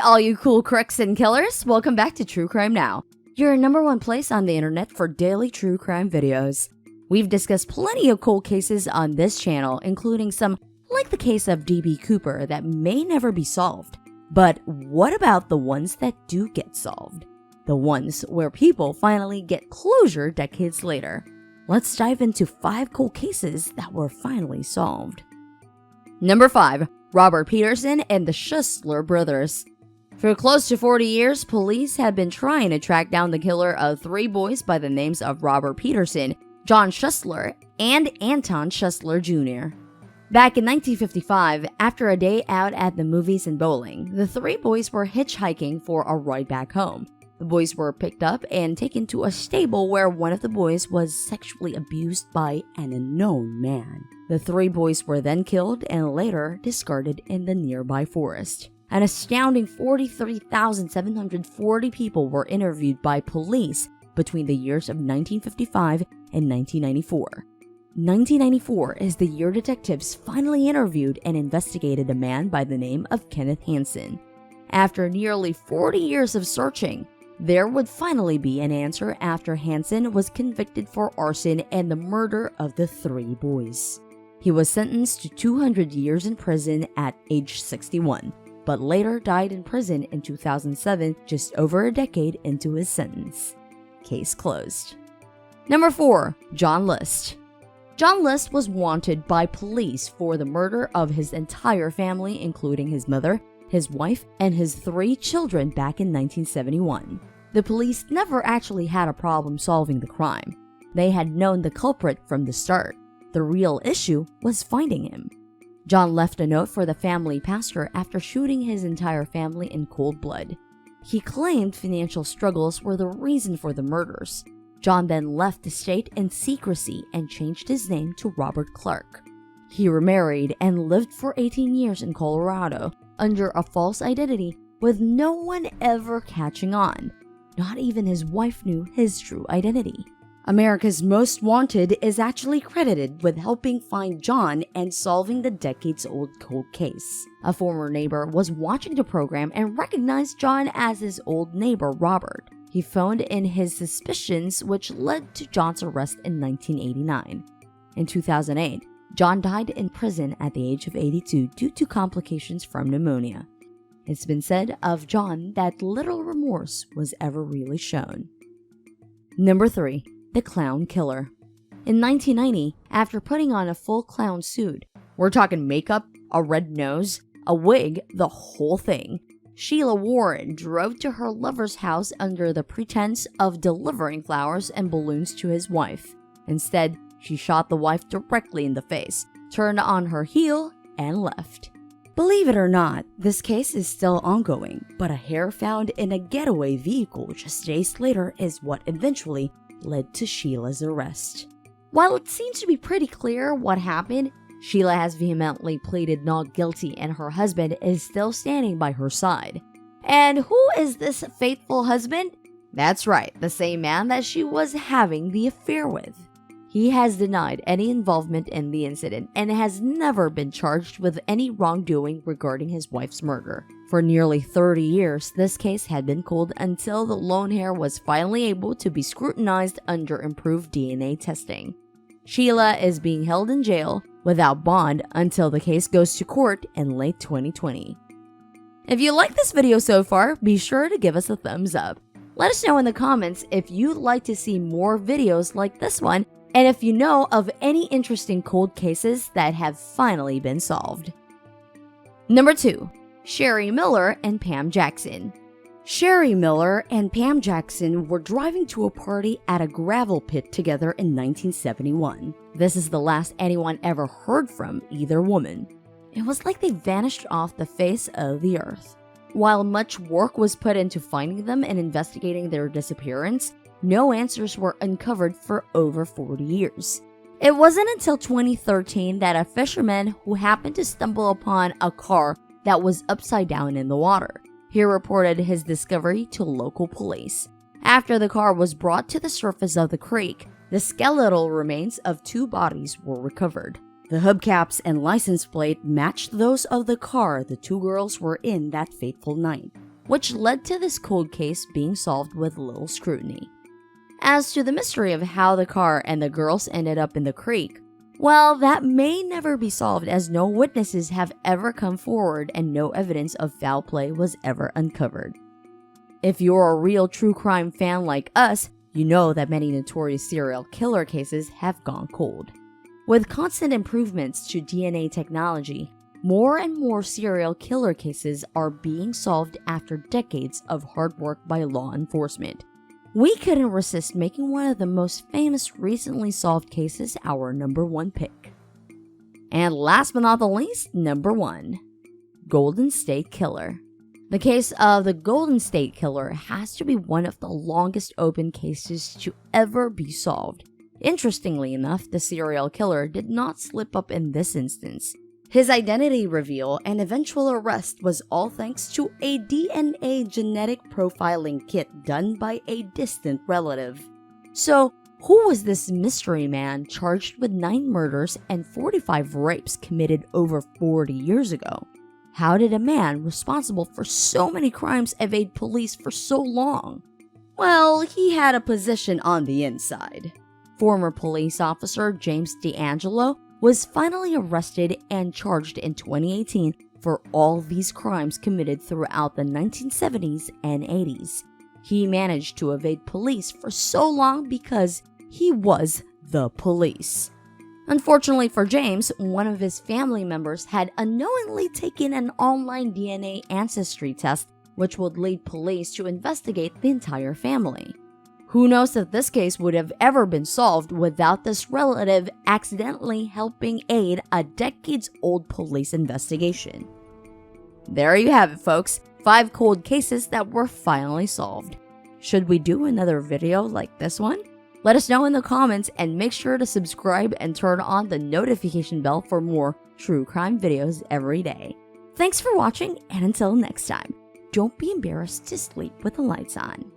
all you cool crooks and killers, welcome back to True Crime Now, your number one place on the internet for daily true crime videos. We've discussed plenty of cold cases on this channel, including some like the case of D.B. Cooper that may never be solved. But what about the ones that do get solved? The ones where people finally get closure decades later. Let's dive into 5 cold cases that were finally solved. Number 5. Robert Peterson and the Schwestler brothers. For close to 40 years, police have been trying to track down the killer of 3 boys by the names of Robert Peterson, John Schwestler, and Anton Schwestler Jr. Back in 1955, after a day out at the movies and bowling, the 3 boys were hitchhiking for a ride back home. The boys were picked up and taken to a stable where one of the boys was sexually abused by an unknown man. The 3 boys were then killed and later discarded in the nearby forest. An astounding 43,740 people were interviewed by police between the years of 1955 and 1994. 1994 is the year detectives finally interviewed and investigated a man by the name of Kenneth Hansen. After nearly 40 years of searching, there would finally be an answer after Hansen was convicted for arson and the murder of the 3 boys. He was sentenced to 200 years in prison at age 61, but later died in prison in 2007, just over a decade into his sentence. Case closed. Number 4. John List. John List was wanted by police for the murder of his entire family, including his mother, his wife, and his 3 children back in 1971. The police never actually had a problem solving the crime. They had known the culprit from the start. The real issue was finding him. John left a note for the family pastor after shooting his entire family in cold blood. He claimed financial struggles were the reason for the murders. John then left the state in secrecy and changed his name to Robert Clark. He remarried and lived for 18 years in Colorado under a false identity with no one ever catching on. Not even his wife knew his true identity. America's Most Wanted is actually credited with helping find John and solving the decades-old cold case. A former neighbor was watching the program and recognized John as his old neighbor Robert. He phoned in his suspicions, which led to John's arrest in 1989. In 2008, John died in prison at the age of 82 due to complications from pneumonia. It's been said of John that little remorse was ever really shown. Number 3. The Clown Killer. In 1990, after putting on a full clown suit, we're talking makeup, a red nose, a wig, the whole thing, Sheila Warren drove to her lover's house under the pretense of delivering flowers and balloons to his wife. Instead, she shot the wife directly in the face, turned on her heel, and left. Believe it or not, this case is still ongoing, but a hair found in a getaway vehicle just days later is what eventually led to Sheila's arrest. While it seems to be pretty clear what happened, Sheila has vehemently pleaded not guilty and her husband is still standing by her side. And who is this faithful husband? That's right, the same man that she was having the affair with. He has denied any involvement in the incident and has never been charged with any wrongdoing regarding his wife's murder. For nearly 30 years, this case had been cold until the lone hair was finally able to be scrutinized under improved DNA testing. Sheila is being held in jail without bond until the case goes to court in late 2020. If you like this video so far, be sure to give us a thumbs up. Let us know in the comments if you'd like to see more videos like this one, and if you know of any interesting cold cases that have finally been solved. Number 2. Sherry Miller and Pam Jackson. Sherry Miller and Pam Jackson were driving to a party at a gravel pit together in 1971. This is the last anyone ever heard from either woman. It was like they vanished off the face of the earth. While much work was put into finding them and investigating their disappearance, no answers were uncovered for over 40 years. It wasn't until 2013 that a fisherman who happened to stumble upon a car that was upside down in the water. He reported his discovery to local police. After the car was brought to the surface of the creek, the skeletal remains of 2 bodies were recovered. The hubcaps and license plate matched those of the car the 2 girls were in that fateful night. which led to this cold case being solved with little scrutiny. As to the mystery of how the car and the girls ended up in the creek, well, that may never be solved as no witnesses have ever come forward and no evidence of foul play was ever uncovered. If you're a real true crime fan like us, you know that many notorious serial killer cases have gone cold. With constant improvements to DNA technology, more and more serial killer cases are being solved after decades of hard work by law enforcement. We couldn't resist making one of the most famous recently solved cases our number one pick. And last but not the least, number 1, Golden State Killer. The case of the Golden State Killer has to be one of the longest open cases to ever be solved. Interestingly enough, the serial killer did not slip up in this instance. His identity reveal and eventual arrest was all thanks to a DNA genetic profiling kit done by a distant relative. So, who was this mystery man charged with 9 murders and 45 rapes committed over 40 years ago? How did a man responsible for so many crimes evade police for so long? Well, he had a position on the inside. Former police officer James D'Angelo was finally arrested and charged in 2018 for all these crimes committed throughout the 1970s and 80s. He managed to evade police for so long because he was the police. Unfortunately for James, one of his family members had unknowingly taken an online DNA ancestry test, which would lead police to investigate the entire family. Who knows if this case would have ever been solved without this relative accidentally helping aid a decades-old police investigation. There you have it, folks. 5 cold cases that were finally solved. Should we do another video like this one? Let us know in the comments and make sure to subscribe and turn on the notification bell for more true crime videos every day. Thanks for watching, and until next time, don't be embarrassed to sleep with the lights on.